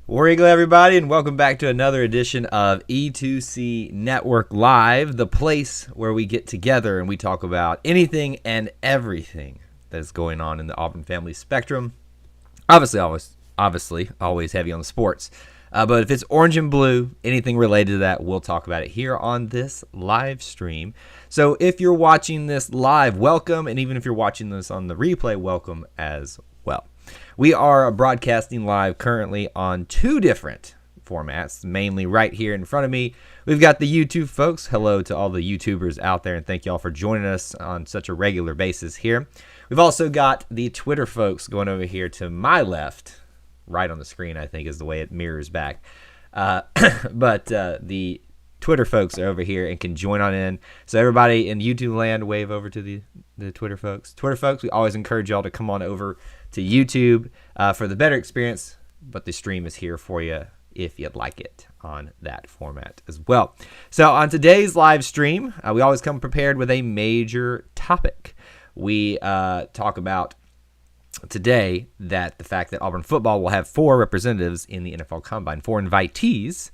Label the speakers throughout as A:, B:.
A: War Eagle, everybody, and welcome back to another edition of E2C Network Live, the place where we get together and we talk about anything and everything that is going on in the Auburn Family spectrum. Obviously, always heavy on the sports. But if it's orange and blue, anything related to that, we'll talk about it here on this live stream. So if you're watching this live, welcome, and even if you're watching this on the replay, welcome as well. We are broadcasting live currently on two different formats, mainly right here in front of me. We've got the YouTube folks. Hello to all the YouTubers out there, and thank you all for joining us on such a regular basis here. We've also got the Twitter folks going over here to my left, right on the screen, I think is the way it mirrors back. But the Twitter folks are over here and can join on in. So everybody in YouTube land, wave over to the Twitter folks. Twitter folks, we always encourage y'all to come on over to YouTube for the better experience, but the stream is here for you if you'd like it on that format as well. So on today's live stream, we always come prepared with a major topic. We talk about today that the fact that Auburn football will have 4 representatives in the NFL Combine, 4 invitees.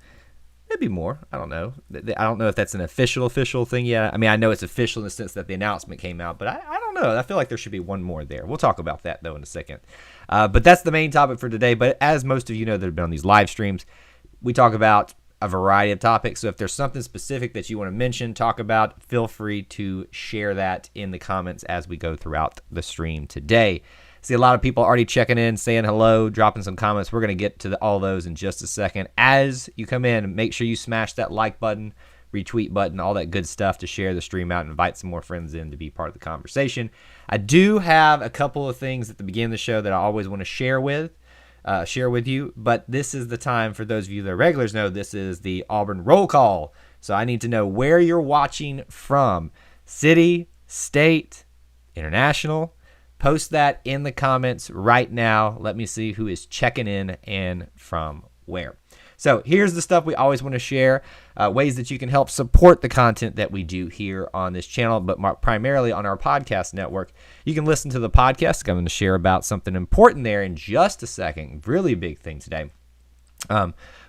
A: Maybe more. I don't know. I don't know if that's an official thing yet. I mean, I know it's official in the sense that the announcement came out, but I don't know. I feel like there should be one more there. We'll talk about that, though, in a second. But that's the main topic for today. But as most of you know that have been on these live streams, we talk about a variety of topics. So if there's something specific that you want to mention, talk about, feel free to share that in the comments as we go throughout the stream today. See a lot of people already checking in, saying hello, dropping some comments. We're going to get to all those in just a second. As you come in, make sure you smash that like button, retweet button, all that good stuff to share the stream out and invite some more friends in to be part of the conversation. I do have a couple of things at the beginning of the show that I always want to share with you, but this is the time for those of you that are regulars know this is the Auburn roll call. So I need to know where you're watching from. City, state, international. Post that in the comments right now. Let me see who is checking in and from where. So here's the stuff we always want to share, ways that you can help support the content that we do here on this channel, but primarily on our podcast network. You can listen to the podcast. I'm going to share about something important there in just a second. Really big thing today.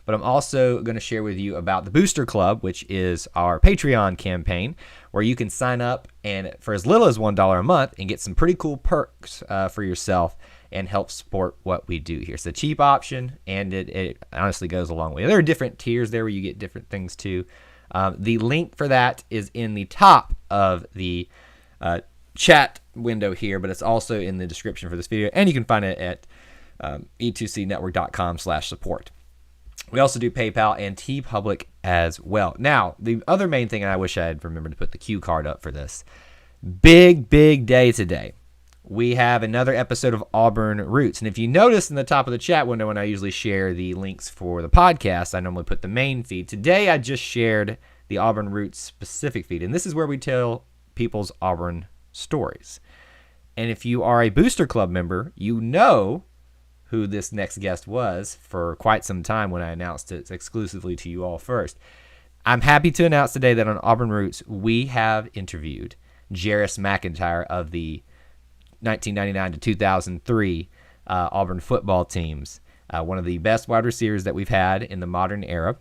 A: But I'm also going to share with you about the Booster Club, which is our Patreon campaign, where you can sign up and for as little as $1 a month and get some pretty cool perks for yourself and help support what we do here. It's a cheap option, and it honestly goes a long way. There are different tiers there where you get different things too. The link for that is in the top of the chat window here, but it's also in the description for this video, and you can find it at e2cnetwork.com/support. We also do PayPal and TeePublic as well. Now, the other main thing, and I wish I had remembered to put the cue card up for this. Big day today. We have another episode of Auburn Roots. And if you notice in the top of the chat window when I usually share the links for the podcast, I normally put the main feed. Today, I just shared the Auburn Roots specific feed. And this is where we tell people's Auburn stories. And if you are a Booster Club member, you know who this next guest was for quite some time when I announced it exclusively to you all first. I'm happy to announce today that on Auburn Roots, we have interviewed Jarris McIntyre of the 1999 to 2003 Auburn football teams, one of the best wide receivers that we've had in the modern era,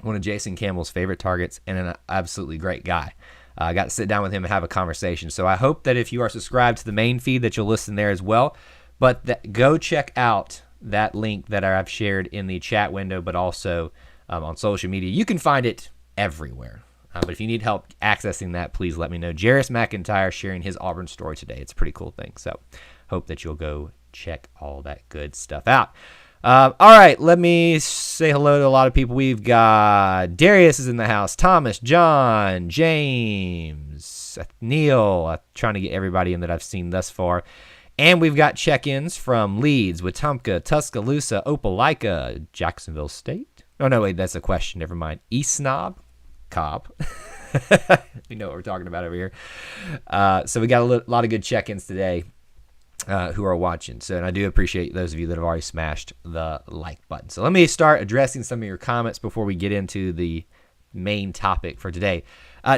A: one of Jason Campbell's favorite targets, and an absolutely great guy. I got to sit down with him and have a conversation. So I hope that if you are subscribed to the main feed that you'll listen there as well. But go check out that link that I've shared in the chat window, but also on social media. You can find it everywhere. But if you need help accessing that, please let me know. Jarris McIntyre sharing his Auburn story today. It's a pretty cool thing. So hope that you'll go check all that good stuff out. All right, let me say hello to a lot of people. We've got Darius is in the house, Thomas, John, James, Neil. I'm trying to get everybody in that I've seen thus far. And we've got check-ins from Leeds, Wetumpka, Tuscaloosa, Opelika, Jacksonville State. Oh, no, wait, that's a question. Never mind. East Snob, Cobb. We know what we're talking about over here. So we got a lot of good check-ins today who are watching. So, and I do appreciate those of you that have already smashed the like button. So let me start addressing some of your comments before we get into the main topic for today.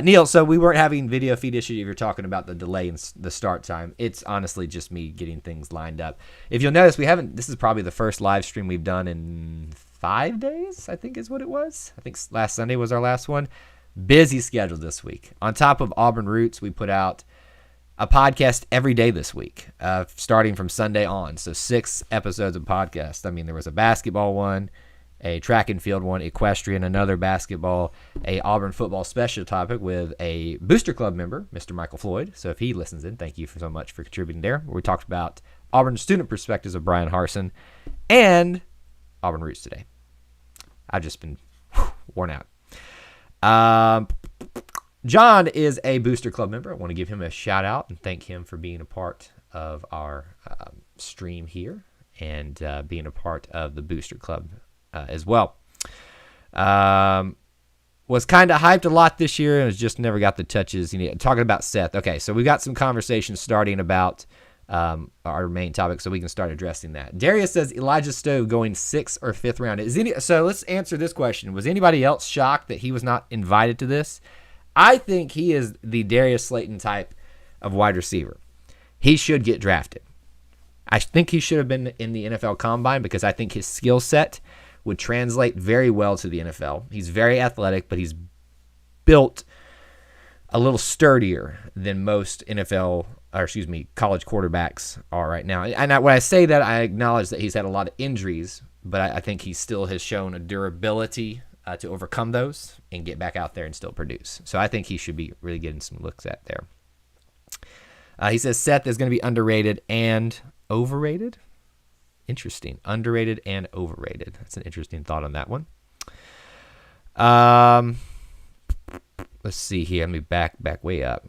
A: Neil, so we weren't having video feed issues if you're talking about the delay in the start time. It's honestly just me getting things lined up. If you'll notice, this is probably the first live stream we've done in 5 days, I think is what it was. I think last Sunday was our last one. Busy schedule this week. On top of Auburn Roots, we put out a podcast every day this week, starting from Sunday on. So 6 episodes of podcast. I mean, there was a basketball one, a track and field one, equestrian, another basketball, a Auburn football special topic with a Booster Club member, Mr. Michael Floyd. So if he listens in, thank you so much for contributing there. We talked about Auburn student perspectives of Brian Harsin and Auburn Roots today. I've just been worn out. John is a Booster Club member. I want to give him a shout out and thank him for being a part of our stream here and being a part of the Booster Club as well. Was kind of hyped a lot this year and just never got the touches. Talking about Seth. Okay, so we got some conversations starting about our main topic, so we can start addressing that. Darius says Elijah Stove going 6th or 5th round. So let's answer this question. Was anybody else shocked that he was not invited to this? I think he is the Darius Slayton type of wide receiver. He should get drafted. I think he should have been in the NFL Combine because I think his skill set would translate very well to the NFL. He's very athletic, but he's built a little sturdier than most college quarterbacks are right now. And when I say that, I acknowledge that he's had a lot of injuries, but I think he still has shown a durability to overcome those and get back out there and still produce. So I think he should be really getting some looks at there. He says Seth is going to be underrated and overrated. Interesting. Underrated and overrated. That's an interesting thought on that one. Let's see here. Let me back way up.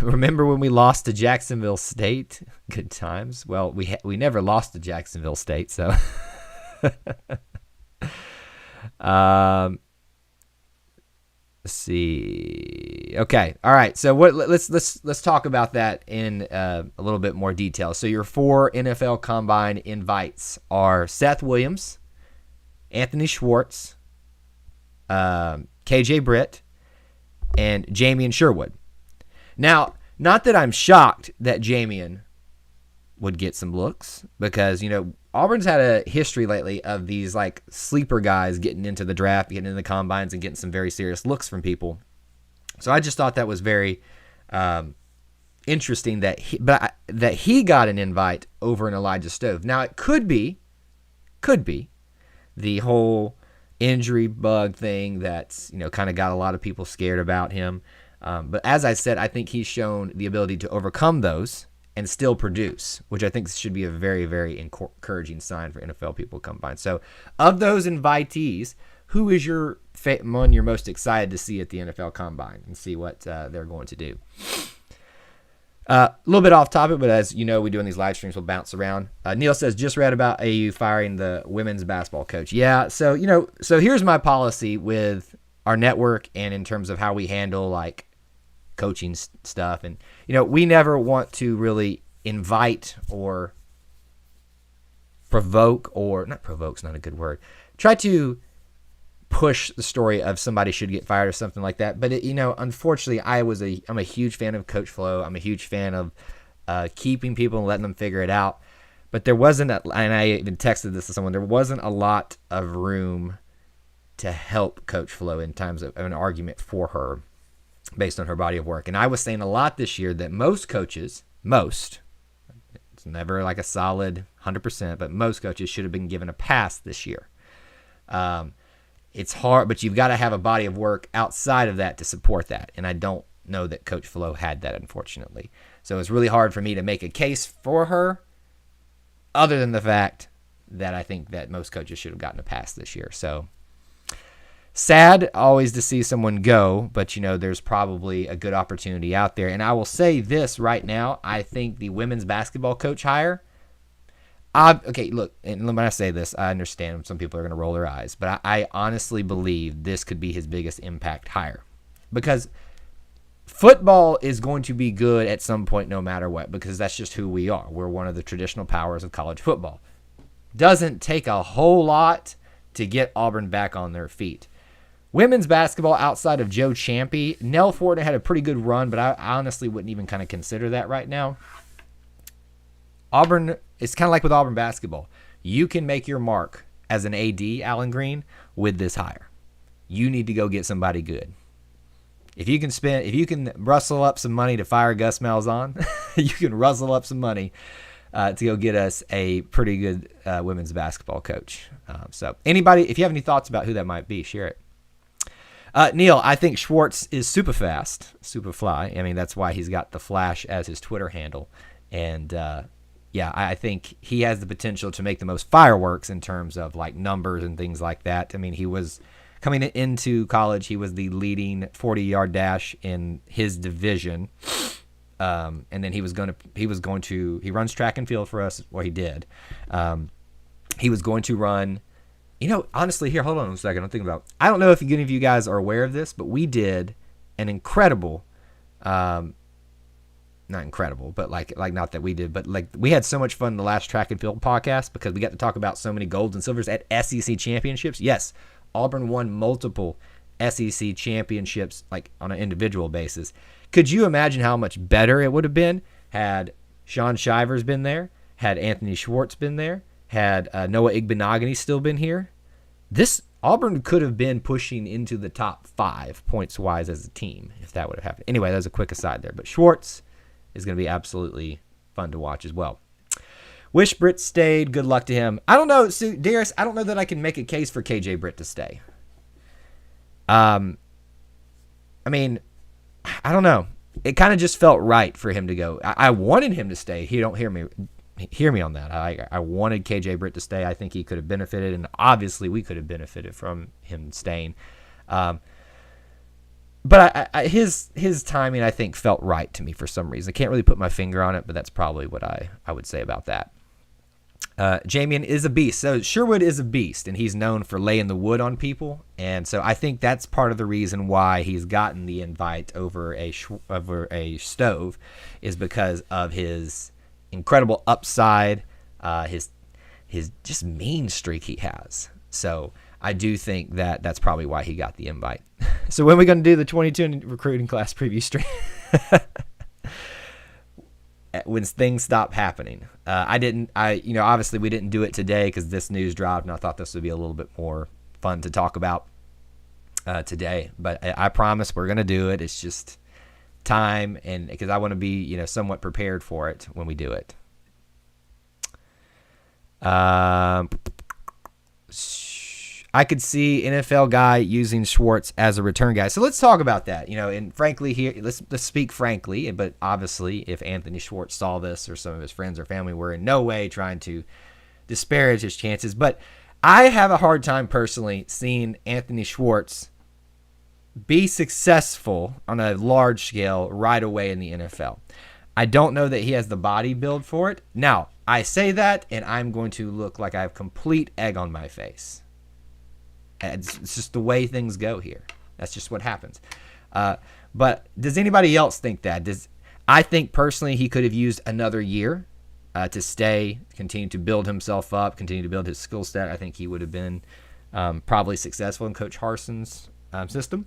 A: Remember when we lost to Jacksonville State? Good times. Well, we never lost to Jacksonville State, so let's see. Okay. All right. So let's talk about that in a little bit more detail. So your 4 NFL Combine invites are Seth Williams, Anthony Schwartz, KJ Britt, and Jamian Sherwood. Now, not that I'm shocked that Jamian would get some looks because, Auburn's had a history lately of these like sleeper guys getting into the draft, getting into the combines, and getting some very serious looks from people. So I just thought that was very interesting that he got an invite over an Elijah Stove. Now it could be the whole injury bug thing that's kind of got a lot of people scared about him. But as I said, I think he's shown the ability to overcome those and still produce, which I think should be a very, very encouraging sign for NFL people combine. So of those invitees, who is your one you're most excited to see at the NFL Combine and see what they're going to do? A little bit off topic, but as you know, we do in these live streams, we'll bounce around. Neil says, just read about AU firing the women's basketball coach. Yeah, so here's my policy with our network and in terms of how we handle like coaching stuff. And, we never want to really invite or provoke, or not provoke's not a good word, try to push the story of somebody should get fired or something like that. But, unfortunately, I'm a huge fan of Coach Flo. I'm a huge fan of keeping people and letting them figure it out. But there wasn't, and I even texted this to someone, there wasn't a lot of room to help Coach Flo in times of an argument for her based on her body of work. And I was saying a lot this year that most coaches, it's never like a solid 100%, but most coaches should have been given a pass this year. It's hard, but you've got to have a body of work outside of that to support that. And I don't know that Coach Flo had that, unfortunately. So it's really hard for me to make a case for her other than the fact that I think that most coaches should have gotten a pass this year. So sad always to see someone go, but there's probably a good opportunity out there. And I will say this right now, I think the women's basketball coach hire, okay, look, and when I say this, I understand some people are going to roll their eyes, but I honestly believe this could be his biggest impact hire because football is going to be good at some point no matter what, because that's just who we are. We're one of the traditional powers of college football. Doesn't take a whole lot to get Auburn back on their feet. Women's basketball outside of Joe Champy, Nell Fortner had a pretty good run, but I honestly wouldn't even kind of consider that right now. Auburn, it's kind of like with Auburn basketball. You can make your mark as an AD, Alan Green, with this hire. You need to go get somebody good. If you can rustle up some money to fire Gus Malzahn, you can rustle up some money to go get us a pretty good women's basketball coach. So anybody, if you have any thoughts about who that might be, share it. Neil, I think Schwartz is super fast, super fly. I mean, that's why he's got the Flash as his Twitter handle. And yeah, I think he has the potential to make the most fireworks in terms of like numbers and things like that. I mean, he was coming into college, he was the leading 40-yard dash in his division. And then he runs track and field for us, or he did. He was going to run, honestly, here, hold on a second. I'm thinking about, I don't know if any of you guys are aware of this, but we did an incredible, not incredible, but like not that we did, but like we had so much fun in the last track and field podcast because we got to talk about so many golds and silvers at SEC championships. Yes, Auburn won multiple SEC championships, like on an individual basis. Could you imagine how much better it would have been had Sean Shivers been there, had Anthony Schwartz been there, had Noah Igbenogany still been here? This Auburn could have been pushing into the top 5 points-wise as a team if that would have happened. Anyway, that was a quick aside there. But Schwartz is going to be absolutely fun to watch as well. Wish Britt stayed. Good luck to him. I don't know, Darius, I don't know that I can make a case for KJ Britt to stay. I mean, I don't know. It kind of just felt right for him to go. I wanted him to stay. He don't hear me on that. I wanted KJ Britt to stay. I think he could have benefited, and obviously we could have benefited from him staying. But his timing, I think, felt right to me for some reason. I can't really put my finger on it, but that's probably what I would say about that. Jamian is a beast. So Sherwood is a beast, and he's known for laying the wood on people. And so I think that's part of the reason why he's gotten the invite over a stove is because of his incredible upside, his just mean streak he has. So I do think that that's probably why he got the invite. So when are we going to do the 22 recruiting class preview stream? When things stop happening. Obviously we didn't do it today because this news dropped, and I thought this would be a little bit more fun to talk about today. But I promise we're going to do it. It's just time, and because I want to be, somewhat prepared for it when we do it. I could see NFL guy using Schwartz as a return guy. So let's talk about that. And frankly here, let's speak frankly, but obviously if Anthony Schwartz saw this or some of his friends or family, we're in no way trying to disparage his chances. But I have a hard time personally seeing Anthony Schwartz be successful on a large scale right away in the NFL. I don't know that he has the body build for it. Now, I say that, and I'm going to look like I have complete egg on my face. It's just the way things go here. That's just what happens. But does anybody else think that? I think personally he could have used another year to stay, continue to build himself up, continue to build his skill set. I think he would have been probably successful in Coach Harson's system.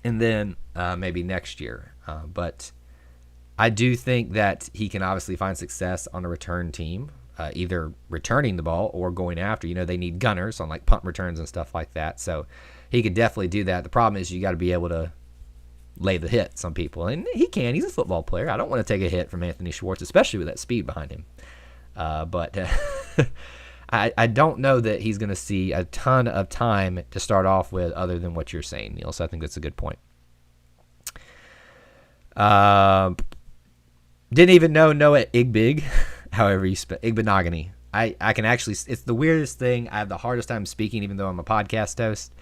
A: And then maybe next year. But I do think that he can obviously find success on a return team. Either returning the ball or going after. They need gunners on like punt returns and stuff like that. So he could definitely do that. The problem is you got to be able to lay the hit some people. And he can. He's a football player. I don't want to take a hit from Anthony Schwartz, especially with that speed behind him. But I don't know that he's going to see a ton of time to start off with other than what you're saying, Neil. So I think that's a good point. Didn't even know Noah Igbig. However you spell Igbenogany. I can actually, it's the weirdest thing. I have the hardest time speaking even though I'm a podcast host.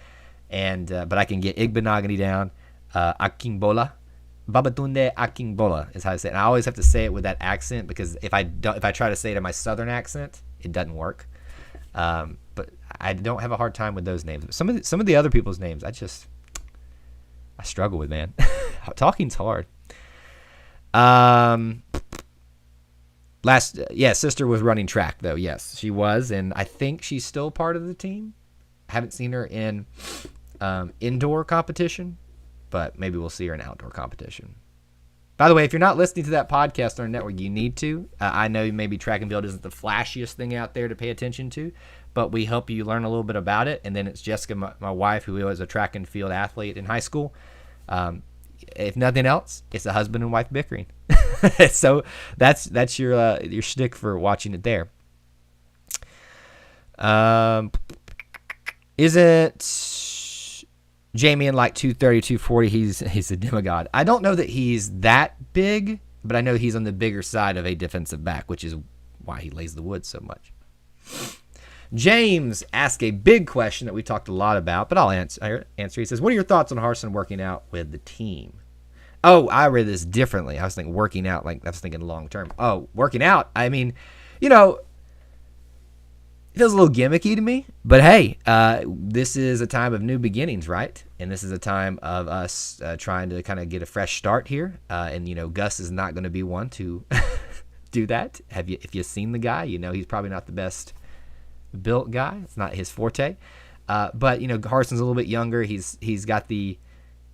A: And but I can get Igbenogany down. Akingbola. Babatunde Akingbola is how I say it. And I always have to say it with that accent because if I try to say it in my southern accent, it doesn't work. But I don't have a hard time with those names. Some of the other people's names I struggle with, man. Talking's hard. Sister was running track though. Yes, she was, and I think she's still part of the team. Haven't seen her in indoor competition, but maybe we'll see her in outdoor competition. By the way, if you're not listening to that podcast on our network, you need to. I know maybe track and field isn't the flashiest thing out there to pay attention to, but we help you learn a little bit about it. And then it's Jessica, my wife, who was a track and field athlete in high school. If nothing else, it's a husband and wife bickering. So that's your shtick for watching it there. Isn't Jamie in like 230, 240? He's a demigod. I don't know that he's that big, but I know he's on the bigger side of a defensive back, which is why he lays the wood so much. James asked a big question that we talked a lot about, but I'll answer. He says, what are your thoughts on Harsin working out with the team? Oh, I read this differently. I was thinking working out, like I was thinking long term. Oh, working out. I mean, you know, it feels a little gimmicky to me, but hey, this is a time of new beginnings, right? And this is a time of us trying to kind of get a fresh start here. And, you know, Gus is not going to be one to do that. If you've seen the guy, you know he's probably not the best built guy. It's not his forte. But, you know, Harsin's a little bit younger. He's got the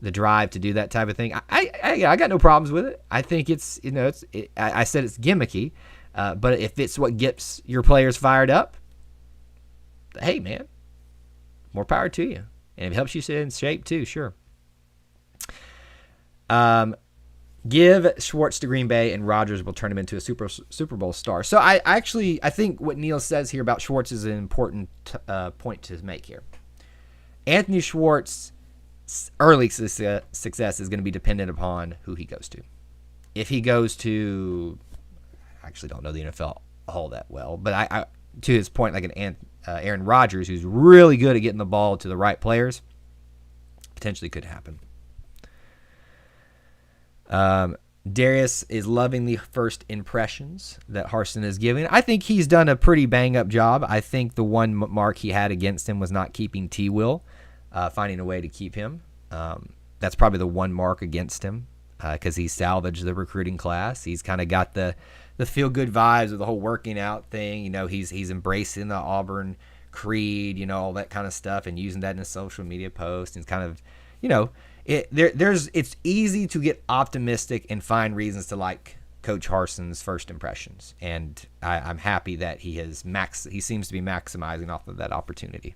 A: drive to do that type of thing. I got no problems with it. I think it's, you know, I said it's gimmicky, but if it's what gets your players fired up, hey, man, more power to you. And if it helps you stay in shape too, sure. Give Schwartz to Green Bay, and Rodgers will turn him into a Super Bowl star. So I think what Neil says here about Schwartz is an important point to make here. Anthony Schwartz's early success is going to be dependent upon who he goes to. If he goes to, I actually don't know the NFL all that well, but I to his point, like an Aaron Rodgers, who's really good at getting the ball to the right players, potentially could happen. Darius is loving the first impressions that Harsin is giving. I think he's done a pretty bang-up job. I think the one mark he had against him was not keeping T. Will, finding a way to keep him. That's probably the one mark against him because he salvaged the recruiting class. He's kind of got the feel-good vibes of the whole working out thing. You know, he's embracing the Auburn creed, you know, all that kind of stuff, and using that in a social media post. And kind of, you know, it's easy to get optimistic and find reasons to like Coach Harsin's first impressions. And I'm happy that he seems to be maximizing off of that opportunity.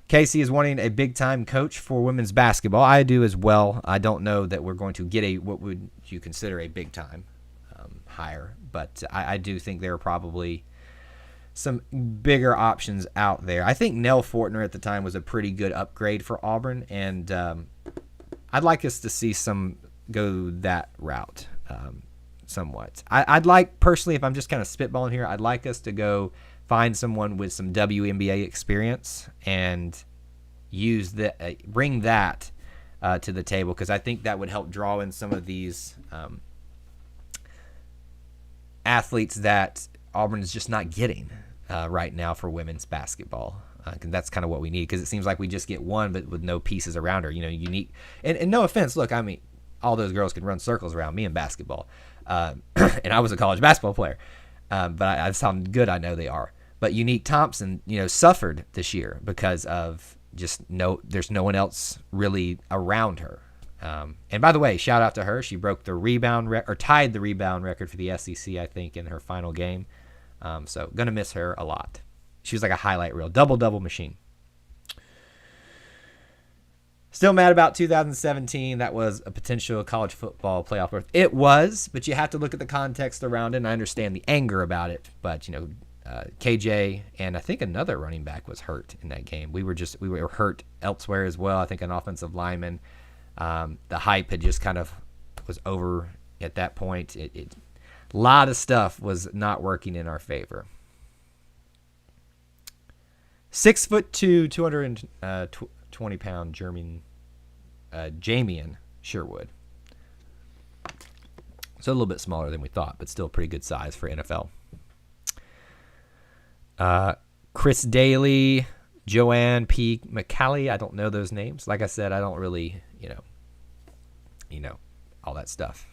A: Casey is wanting a big-time coach for women's basketball. I do as well. I don't know that we're going to get what would you consider a big-time hire, but I do think there are probably some bigger options out there. I think Nell Fortner at the time was a pretty good upgrade for Auburn, and I'd like us to see some go that route somewhat. I'd like, personally, if I'm just kind of spitballing here, I'd like us to go find someone with some WNBA experience and bring that to the table, because I think that would help draw in some of these athletes that Auburn is just not getting right now for women's basketball. And that's kind of what we need, because it seems like we just get one, but with no pieces around her, you know, unique. And no offense, look, I mean, all those girls can run circles around me in basketball. And I was a college basketball player. But that's how good I know they are. But Unique Thompson, you know, suffered this year because of there's no one else really around her. And by the way, shout out to her. She broke the rebound or tied the rebound record for the SEC, I think, in her final game. So gonna miss her a lot. She was like a highlight reel, double machine. Still mad about 2017. That was a potential college football playoff berth. It was, but you have to look at the context around it, and I understand the anger about it. But, you know, KJ and I think another running back was hurt in that game. We were hurt elsewhere as well. I think an offensive lineman. The hype had just kind of was over at that point. A lot of stuff was not working in our favor. 6'2", 220-pound Jamian Sherwood. So a little bit smaller than we thought, but still pretty good size for NFL. Chris Daly, Joanne P. McCallie. I don't know those names. Like I said, I don't really, you know, all that stuff.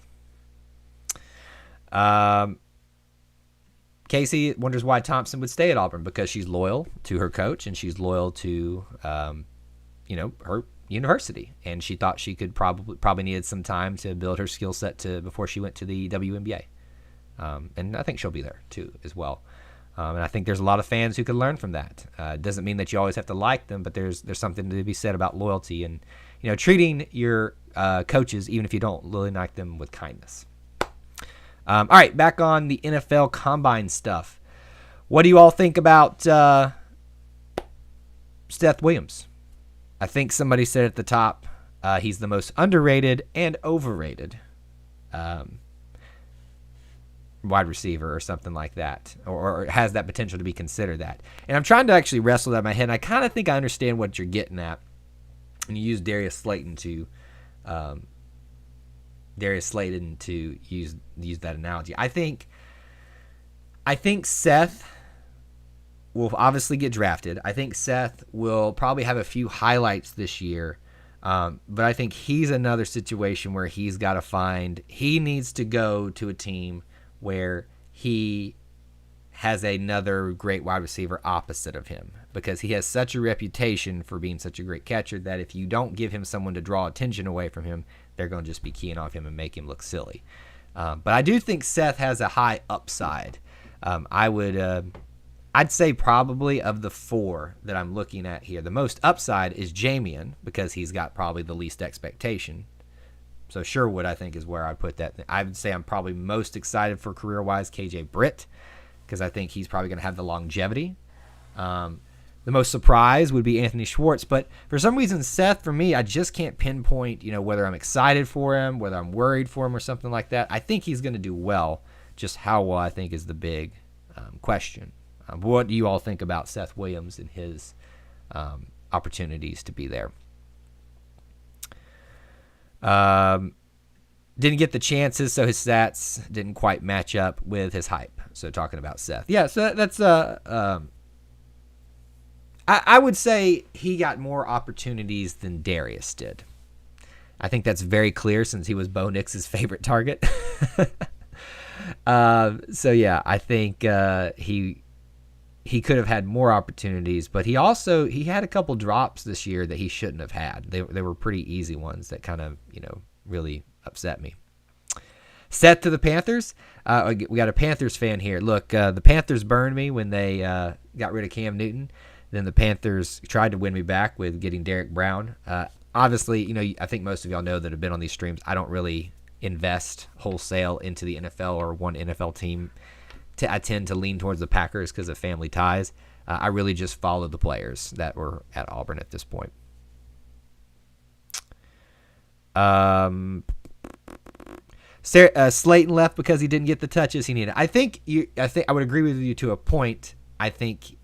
A: Casey wonders why Thompson would stay at Auburn, because she's loyal to her coach and she's loyal to, her university. And she thought she could probably needed some time to build her skill set before she went to the WNBA. And I think she'll be there too as well. And I think there's a lot of fans who could learn from that. It doesn't mean that you always have to like them, but there's something to be said about loyalty and treating your coaches, even if you don't really like them, with kindness. All right, back on the NFL Combine stuff. What do you all think about Seth Williams? I think somebody said at the top he's the most underrated and overrated wide receiver or something like that, or has that potential to be considered that. And I'm trying to actually wrestle that in my head, and I kind of think I understand what you're getting at. And you use Darius Slayton to use that analogy. I think Seth will obviously get drafted. I think Seth will probably have a few highlights this year. But I think he's another situation where he needs to go to a team where he has another great wide receiver opposite of him, because he has such a reputation for being such a great catcher that if you don't give him someone to draw attention away from him, they're going to just be keying off him and make him look silly. But I do think Seth has a high upside. I'd say probably of the four that I'm looking at here, the most upside is Jamian, because he's got probably the least expectation. So Sherwood, I think, is where I'd put that. I would say I'm probably most excited for career-wise KJ Britt, because I think he's probably going to have the longevity. The most surprise would be Anthony Schwartz, but for some reason, Seth, for me, I just can't pinpoint, whether I'm excited for him, whether I'm worried for him or something like that. I think he's going to do well. Just how well, I think, is the big question. What do you all think about Seth Williams and his opportunities to be there? Didn't get the chances, so his stats didn't quite match up with his hype. So talking about Seth. Yeah, so that's I would say he got more opportunities than Darius did. I think that's very clear since he was Bo Nix's favorite target. So yeah, I think he could have had more opportunities, but he had a couple drops this year that he shouldn't have had. They were pretty easy ones that kind of, really upset me. Seth to the Panthers. We got a Panthers fan here. Look, the Panthers burned me when they got rid of Cam Newton. Then the Panthers tried to win me back with getting Derek Brown. Obviously, I think most of y'all know that have been on these streams, I don't really invest wholesale into the NFL or one NFL team. I tend to lean towards the Packers because of family ties. I really just follow the players that were at Auburn at this point. Slayton left because he didn't get the touches he needed. I think I would agree with you to a point. I think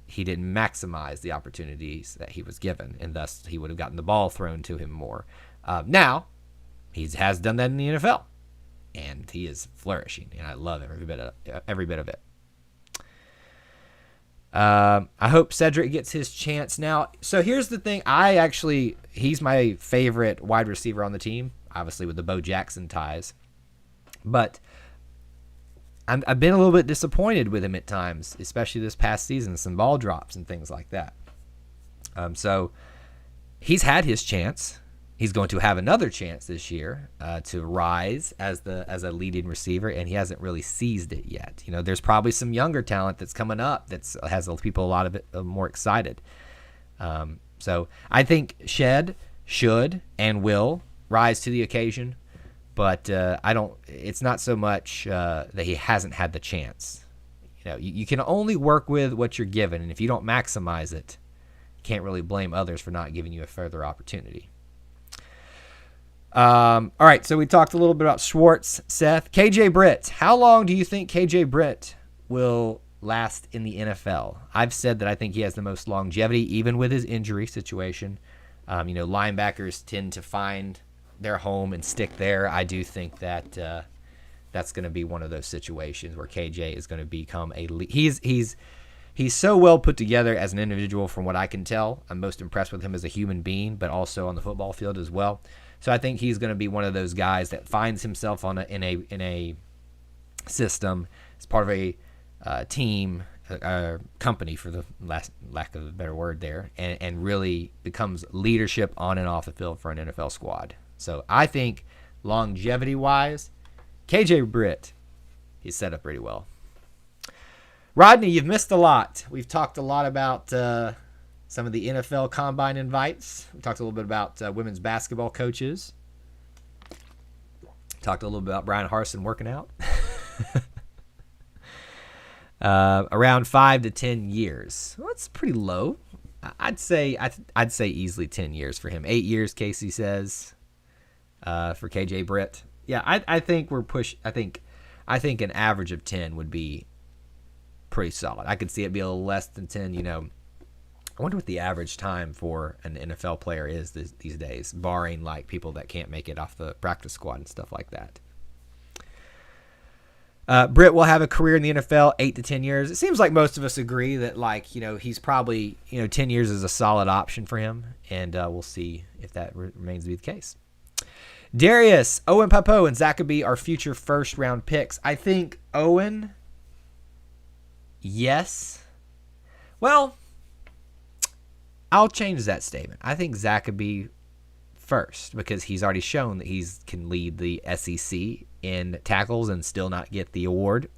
A: he didn't maximize the opportunities that he was given, and thus he would have gotten the ball thrown to him more. Now, he has done that in the NFL. And he is flourishing, and I love every bit of it. I hope Cedric gets his chance now. So here's the thing. He's my favorite wide receiver on the team, obviously with the Bo Jackson ties. But I've been a little bit disappointed with him at times, especially this past season, some ball drops and things like that. So he's had his chance. He's going to have another chance this year to rise as a leading receiver, and he hasn't really seized it yet. There's probably some younger talent that's coming up that has people a lot of it more excited. So I think Shed should and will rise to the occasion, but it's not so much that he hasn't had the chance. You can only work with what you're given, and if you don't maximize it, you can't really blame others for not giving you a further opportunity. All right, so we talked a little bit about Schwartz, Seth. KJ Britt, how long do you think KJ Britt will last in the NFL? I've said that I think he has the most longevity, even with his injury situation. Linebackers tend to find their home and stick there. I do think that that's going to be one of those situations where KJ is going to become he's so well put together as an individual from what I can tell. I'm most impressed with him as a human being, but also on the football field as well. So I think he's going to be one of those guys that finds himself in a system as part of team, company for the lack of a better word there, and really becomes leadership on and off the field for an NFL squad. So I think longevity-wise, KJ Britt, he's set up pretty well. Rodney, you've missed a lot. We've talked a lot about some of the NFL Combine invites. We talked a little bit about women's basketball coaches. Talked a little bit about Brian Harsin working out. Around 5 to 10 years. Well, that's pretty low. I'd say easily 10 years for him. 8 years, Casey says, for KJ Britt. Yeah, I think we're I think an average of 10 would be pretty solid. I could see it be a little less than 10. I wonder what the average time for an NFL player is these days, barring like people that can't make it off the practice squad and stuff like that. Britt will have a career in the NFL 8 to 10 years. It seems like most of us agree that he's probably 10 years is a solid option for him, and we'll see if that remains to be the case. Darius, Owen Papo, and Zachaby are future first-round picks. I think Owen, yes. Well, I'll change that statement. I think Zachaby first because he's already shown that he can lead the SEC in tackles and still not get the award.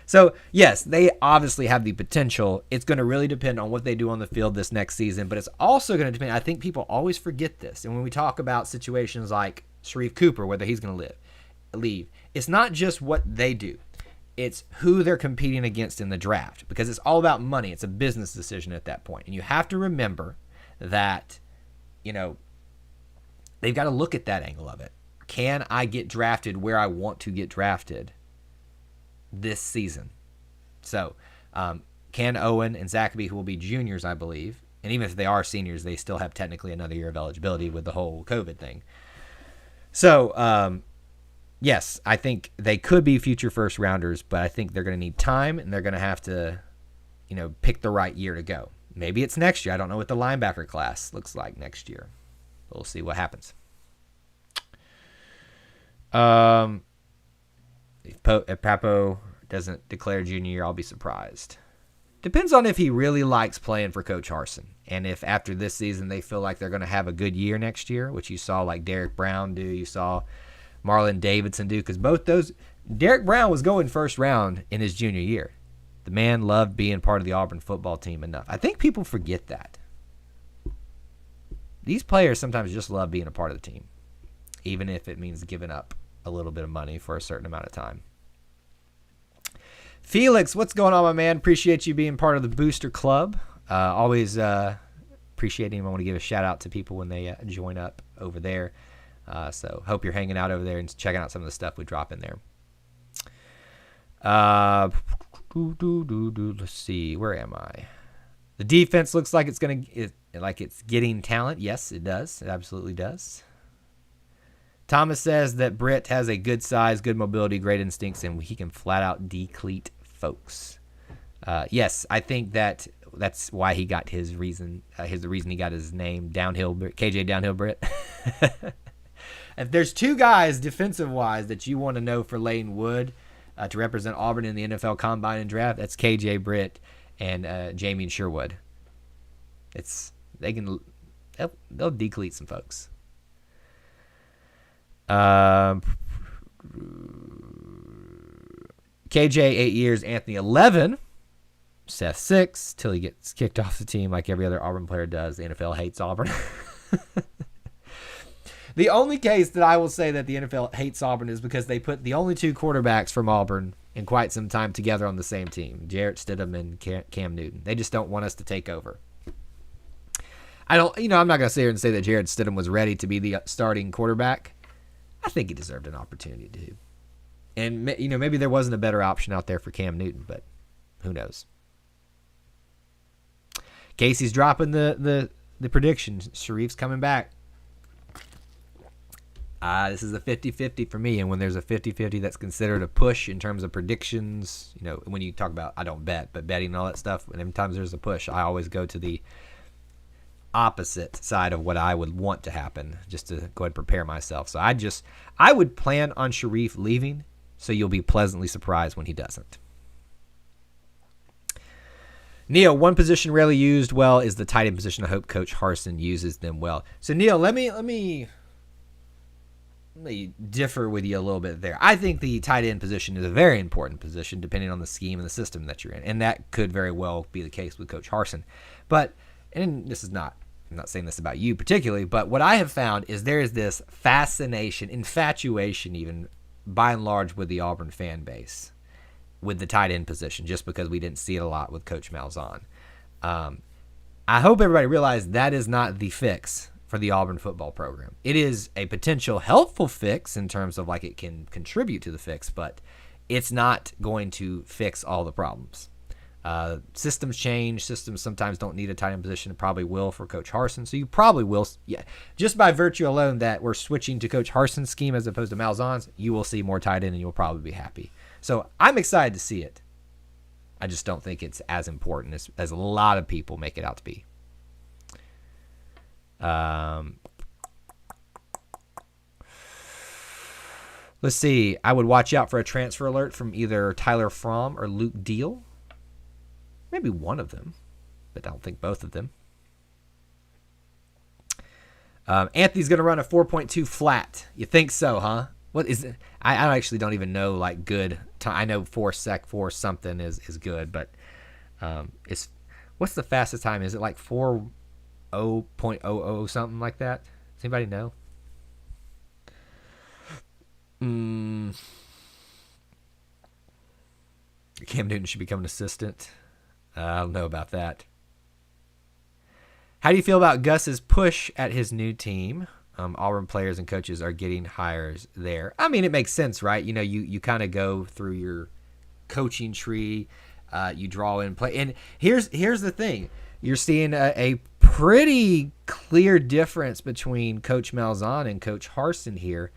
A: So, yes, they obviously have the potential. It's going to really depend on what they do on the field this next season, but it's also going to depend. I think people always forget this. And when we talk about situations like Sharif Cooper, whether he's going to leave, it's not just what they do. It's who they're competing against in the draft because it's all about money. It's a business decision at that point. And you have to remember that, they've got to look at that angle of it. Can I get drafted where I want to get drafted this season? So, can Owen and Zachaby, who will be juniors, I believe, and even if they are seniors, they still have technically another year of eligibility with the whole COVID thing. So, yes, I think they could be future first rounders, but I think they're going to need time and they're going to have to, pick the right year to go. Maybe it's next year. I don't know what the linebacker class looks like next year. We'll see what happens. If Papo doesn't declare junior year, I'll be surprised. Depends on if he really likes playing for Coach Harsin. And if after this season they feel like they're going to have a good year next year, which you saw like Derek Brown do, you saw Marlon Davidson do, because both those, Derek Brown was going first round in his junior year. The man loved being part of the Auburn football team enough. I think people forget that. These players sometimes just love being a part of the team, even if it means giving up a little bit of money for a certain amount of time. Felix, what's going on, my man? Appreciate you being part of the Booster Club. Always appreciating him. I want to give a shout out to people when they join up over there. So hope you're hanging out over there and checking out some of the stuff we drop in there. Let's see. Where am I? The defense looks like it's getting talent. Yes, it does. It absolutely does. Thomas says that Britt has a good size, good mobility, great instincts, and he can flat out decleat folks. Yes, I think that's why he got his reason. The reason he got his name, KJ Downhill Britt. If there's two guys defensive-wise that you want to know for Lane Wood to represent Auburn in the NFL Combine and Draft, that's KJ Britt and Jamie Sherwood. They'll decleat some folks. KJ 8 years, Anthony 11, Seth 6 till he gets kicked off the team like every other Auburn player does. The NFL hates Auburn. The only case that I will say that the NFL hates Auburn is because they put the only two quarterbacks from Auburn in quite some time together on the same team, Jarrett Stidham and Cam Newton. They just don't want us to take over. I'm not going to sit here and say that Jarrett Stidham was ready to be the starting quarterback. I think he deserved an opportunity to. And, maybe there wasn't a better option out there for Cam Newton, but who knows? Casey's dropping the predictions. Sharif's coming back. This is a 50-50 for me, and when there's a 50-50, that's considered a push in terms of predictions. When you talk about, I don't bet, but betting and all that stuff, and every time there's a push, I always go to the opposite side of what I would want to happen, just to go ahead and prepare myself. So I would plan on Sharif leaving, so you'll be pleasantly surprised when he doesn't. Neil, one position rarely used well is the tight end position. I hope Coach Harsin uses them well. So Neil, let me differ with you a little bit there. I think the tight end position is a very important position depending on the scheme and the system that you're in. And that could very well be the case with Coach Harsin. But, and this is not, I'm not saying this about you particularly, but what I have found is there is this fascination, infatuation even, by and large, with the Auburn fan base with the tight end position, just because we didn't see it a lot with Coach Malzahn. I hope everybody realizes that is not the fix for the Auburn football program. It is a potential helpful fix in terms of like it can contribute to the fix, but it's not going to fix all the problems. Systems change. Systems sometimes don't need a tight end position. It probably will for Coach Harsin. So you probably will. Yeah, just by virtue alone that we're switching to Coach Harsin's scheme as opposed to Malzahn's, you will see more tight end and you'll probably be happy. So I'm excited to see it. I just don't think it's as important as a lot of people make it out to be. Let's see. I would watch out for a transfer alert from either Tyler Fromm or Luke Deal. Maybe one of them, but I don't think both of them. Anthony's going to run a 4.2 flat. You think so, huh? What is it? I actually don't even know like good time. I know 4 something is good, but it's what's the fastest time? Is it like 4.0 something like that? Does anybody know? Cam Newton should become an assistant. I don't know about that. How do you feel about Gus's push at his new team? Auburn players and coaches are getting hires there. I mean, it makes sense, right? You know, you kind of go through your coaching tree, you draw in play. And here's the thing. You're seeing a pretty clear difference between Coach Malzahn and Coach Harsin here.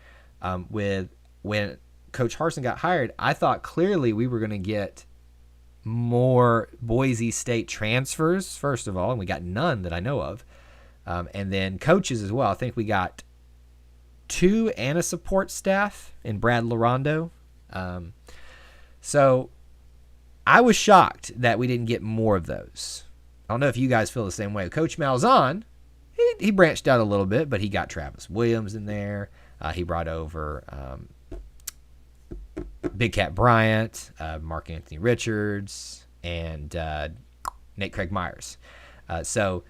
A: With when Coach Harsin got hired, I thought clearly we were going to get more Boise State transfers, first of all, and we got none that I know of. And then coaches as well. I think we got 2 and a support staff in Brad Larondo. So I was shocked that we didn't get more of those. I don't know if you guys feel the same way. Coach Malzahn, he branched out a little bit, but he got Travis Williams in there. He brought over Big Cat Bryant, Mark Anthony Richards, and Nate Craig Myers. So,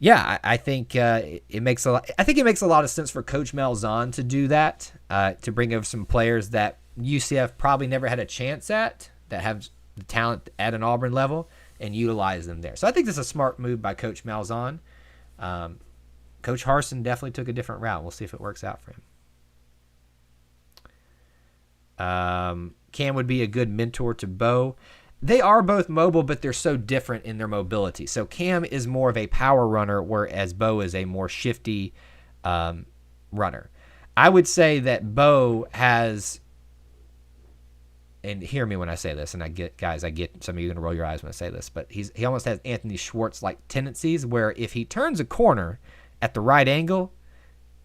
A: yeah, I think it makes a lot. I think it makes a lot of sense for Coach Malzahn to do that, to bring over some players that UCF probably never had a chance at, that have the talent at an Auburn level, and utilize them there. So I think this is a smart move by Coach Malzahn. Coach Harsin definitely took a different route. We'll see if it works out for him. Cam would be a good mentor to Bo. They are both mobile, but they're so different in their mobility. So Cam is more of a power runner, whereas Bo is a more shifty runner. I would say that Bo has, and hear me when I say this, and I get some of you are going to roll your eyes when I say this, but he almost has Anthony Schwartz-like tendencies where if he turns a corner at the right angle,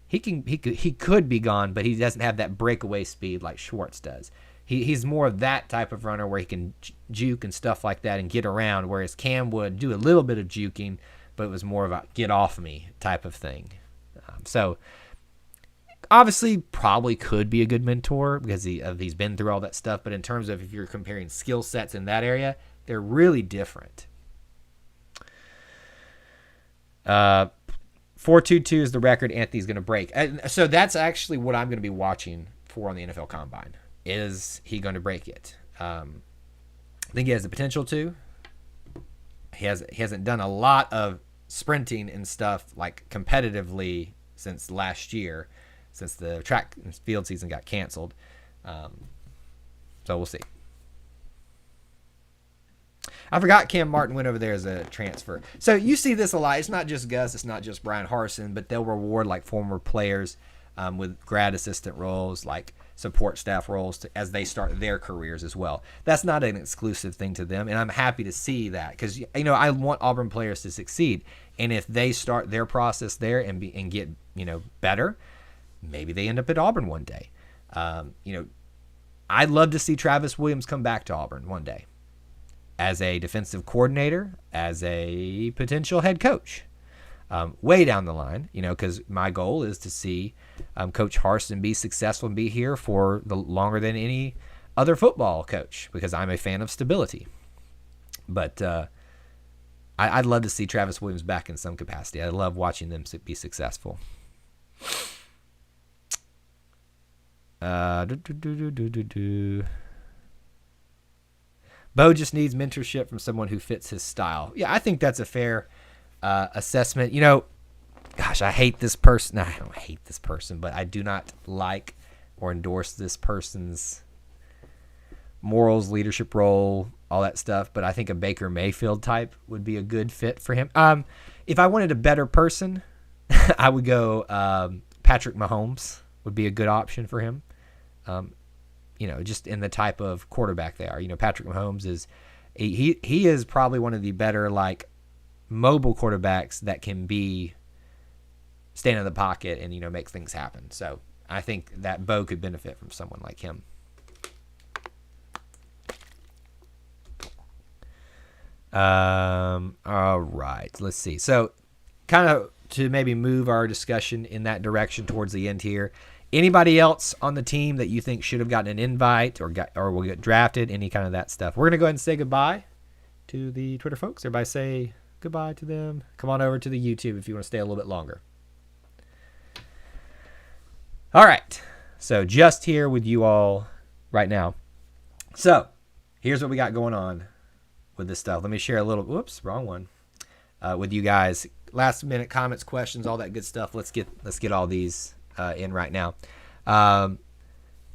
A: he could be gone, but he doesn't have that breakaway speed like Schwartz does. He's more of that type of runner where he can juke and stuff like that and get around, whereas Cam would do a little bit of juking, but it was more of a get off me type of thing. So obviously probably could be a good mentor because he's been through all that stuff, but in terms of if you're comparing skill sets in that area, they're really different. 4.22 is the record Anthony's going to break. So that's actually what I'm going to be watching for on the NFL Combine. Is he going to break it? I think he has the potential to. He hasn't done a lot of sprinting and stuff like competitively since last year, since the track and field season got canceled. So we'll see. I forgot Cam Martin went over there as a transfer. So you see this a lot. It's not just Gus. It's not just Brian Harsin, but they'll reward like former players with grad assistant roles, like support staff roles as they start their careers as well. That's not an exclusive thing to them, and I'm happy to see that because I want Auburn players to succeed, and if they start their process there and get better, maybe they end up at Auburn one day. I'd love to see Travis Williams come back to Auburn one day. as a defensive coordinator, as a potential head coach. Way down the line, because my goal is to see Coach Harsin be successful and be here for the longer than any other football coach, because I'm a fan of stability. But I'd love to see Travis Williams back in some capacity. I love watching them be successful. Bo just needs mentorship from someone who fits his style. Yeah, I think that's a fair assessment. Gosh, I hate this person. No, I don't hate this person, but I do not like or endorse this person's morals, leadership role, all that stuff. But I think a Baker Mayfield type would be a good fit for him. If I wanted a better person, I would go Patrick Mahomes would be a good option for him. Just in the type of quarterback they are. Patrick Mahomes is he is probably one of the better mobile quarterbacks that can be stand in the pocket and make things happen. So I think that Bo could benefit from someone like him. All right, let's see. So kind of to maybe move our discussion in that direction towards the end here. Anybody else on the team that you think should have gotten an invite or will get drafted, any kind of that stuff? We're going to go ahead and say goodbye to the Twitter folks. Everybody say goodbye to them. Come on over to the YouTube if you want to stay a little bit longer. All right. So just here with you all right now. So here's what we got going on with this stuff. Let me share a little, whoops, wrong one, with you guys. Last minute comments, questions, all that good stuff. Let's get all these in right now.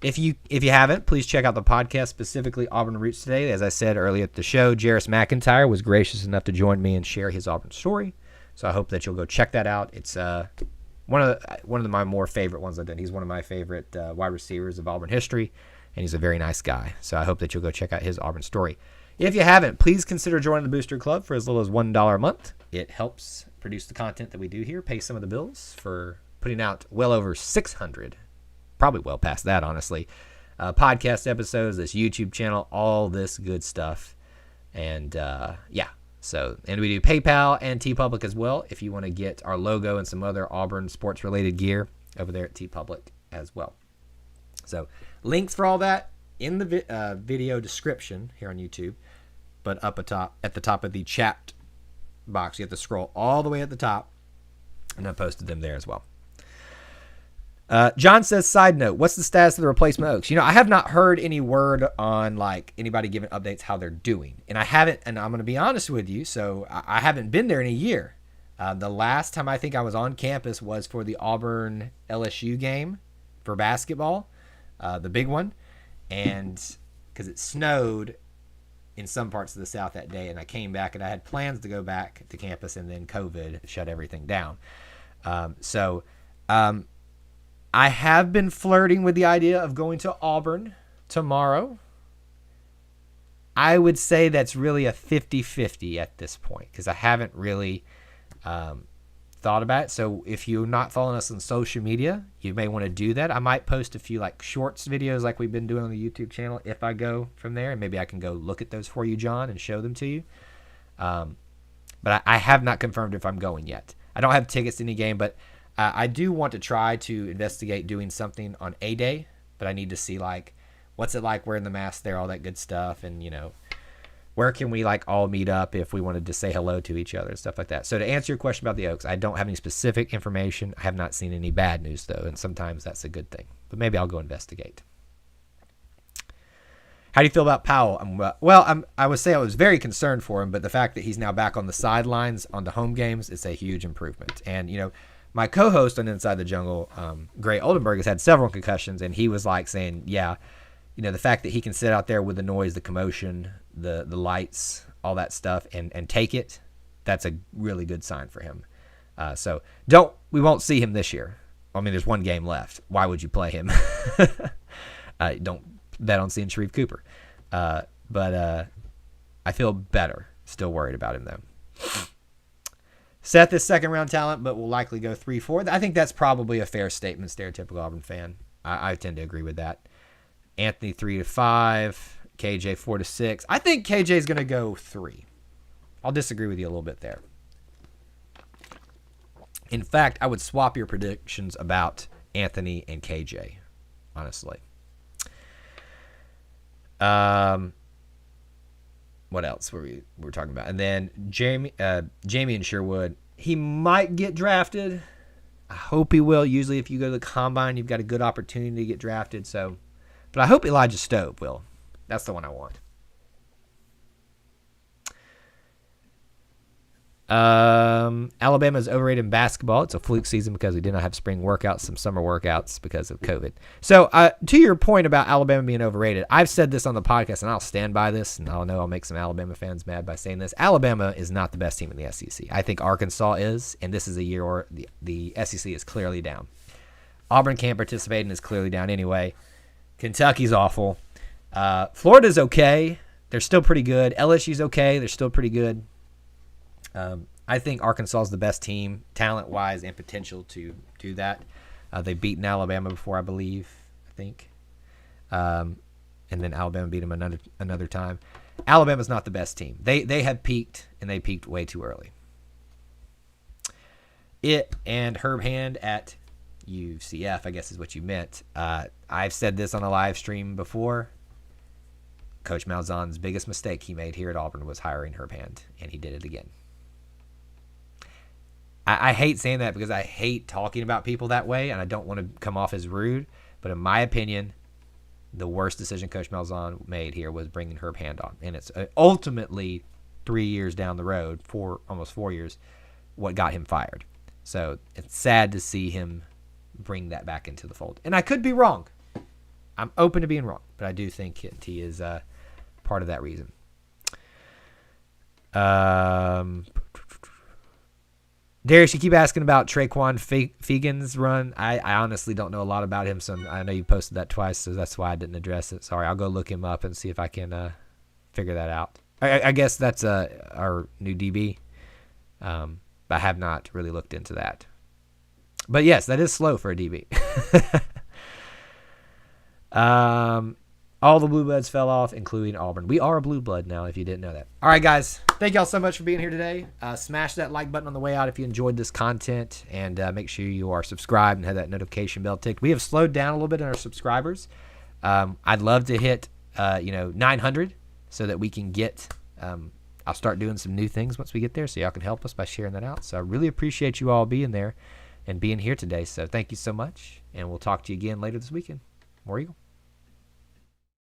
A: If you haven't, please check out the podcast, specifically Auburn Roots today. As I said earlier at the show, Jarris McIntyre was gracious enough to join me and share his Auburn story. So I hope that you'll go check that out. It's one of my more favorite ones I've done. He's one of my favorite wide receivers of Auburn history, and he's a very nice guy. So I hope that you'll go check out his Auburn story. If you haven't, please consider joining the Booster Club for as little as $1 a month. It helps produce the content that we do here, pay some of the bills for putting out well over 600, probably well past that, honestly, podcast episodes, this YouTube channel, all this good stuff. And and we do PayPal and TeePublic as well if you want to get our logo and some other Auburn sports-related gear over there at TeePublic as well. So links for all that in the video description here on YouTube, but up at the top of the chat box. You have to scroll all the way at the top, and I posted them there as well. John says, side note, what's the status of the replacement Oaks? I have not heard any word on anybody giving updates how they're doing. And I haven't, and I'm going to be honest with you, so I haven't been there in a year. The last time I think I was on campus was for the Auburn LSU game for basketball, the big one. And because it snowed in some parts of the South that day, and I came back and I had plans to go back to campus, and then COVID shut everything down. I have been flirting with the idea of going to Auburn tomorrow. I would say that's really a 50-50 at this point because I haven't really thought about it. So if you're not following us on social media, you may want to do that. I might post a few shorts videos like we've been doing on the YouTube channel if I go from there, and maybe I can go look at those for you, John, and show them to you. But I have not confirmed if I'm going yet. I don't have tickets to any game, but I do want to try to investigate doing something on A-Day, but I need to see what's it like wearing the mask there, all that good stuff, and where can we all meet up if we wanted to say hello to each other and stuff like that. So to answer your question about the Oaks, I don't have any specific information. I have not seen any bad news though, and sometimes that's a good thing. But maybe I'll go investigate. How do you feel about Powell? I would say I was very concerned for him, but the fact that he's now back on the sidelines on the home games is a huge improvement. And my co-host on Inside the Jungle, Gray Oldenburg, has had several concussions, and he was saying, the fact that he can sit out there with the noise, the commotion, the lights, all that stuff, and take it, that's a really good sign for him. We won't see him this year. There's one game left. Why would you play him? Don't bet on seeing Sharif Cooper. But I feel better. Still worried about him, though. Seth is second-round talent, but will likely go 3-4. I think that's probably a fair statement, stereotypical Auburn fan. I tend to agree with that. Anthony 3-5. KJ 4-6. I think KJ is going to go 3. I'll disagree with you a little bit there. In fact, I would swap your predictions about Anthony and KJ, honestly. What else were we talking about? And then Jamie and Sherwood. He might get drafted. I hope he will. Usually if you go to the combine, you've got a good opportunity to get drafted. So, but I hope Elijah Stope will. That's the one I want. Alabama is overrated in basketball. It's a fluke season because we did not have spring workouts, some summer workouts because of COVID. So to your point about Alabama being overrated, I've said this on the podcast, and I'll stand by this, and I'll know I'll make some Alabama fans mad by saying this. Alabama is not the best team in the SEC. I think Arkansas is, and this is a year where the SEC is clearly down. Auburn can't participate and is clearly down anyway. Kentucky's awful. Florida's okay. They're still pretty good. LSU's okay. They're still pretty good. I think Arkansas is the best team, talent-wise and potential to do that. They've beaten Alabama before, I believe, and then Alabama beat them another time. Alabama's not the best team. They have peaked, and they peaked way too early. It and Herb Hand at UCF, I guess is what you meant. I've said this on a live stream before. Coach Malzahn's biggest mistake he made here at Auburn was hiring Herb Hand, and he did it again. I hate saying that because I hate talking about people that way, and I don't want to come off as rude. But in my opinion, the worst decision Coach Malzahn made here was bringing Herb Hand on. And it's ultimately 3 years down the road, almost 4 years, what got him fired. So it's sad to see him bring that back into the fold. And I could be wrong. I'm open to being wrong, but I do think he is part of that reason. Darius, you keep asking about Traquan Fegan's run. I honestly don't know a lot about him, so I know you posted that twice, so that's why I didn't address it. Sorry, I'll go look him up and see if I can figure that out. I guess that's our new DB, but I have not really looked into that. But yes, that is slow for a DB. All the blue bloods fell off, including Auburn. We are a blue blood now, if you didn't know that. All right, guys. Thank y'all so much for being here today. Smash that like button on the way out if you enjoyed this content, and make sure you are subscribed and have that notification bell ticked. We have slowed down a little bit in our subscribers. I'd love to hit 900 so that we can get I'll start doing some new things once we get there, so y'all can help us by sharing that out. So I really appreciate you all being there and being here today. So thank you so much, and we'll talk to you again later this weekend. War Eagle.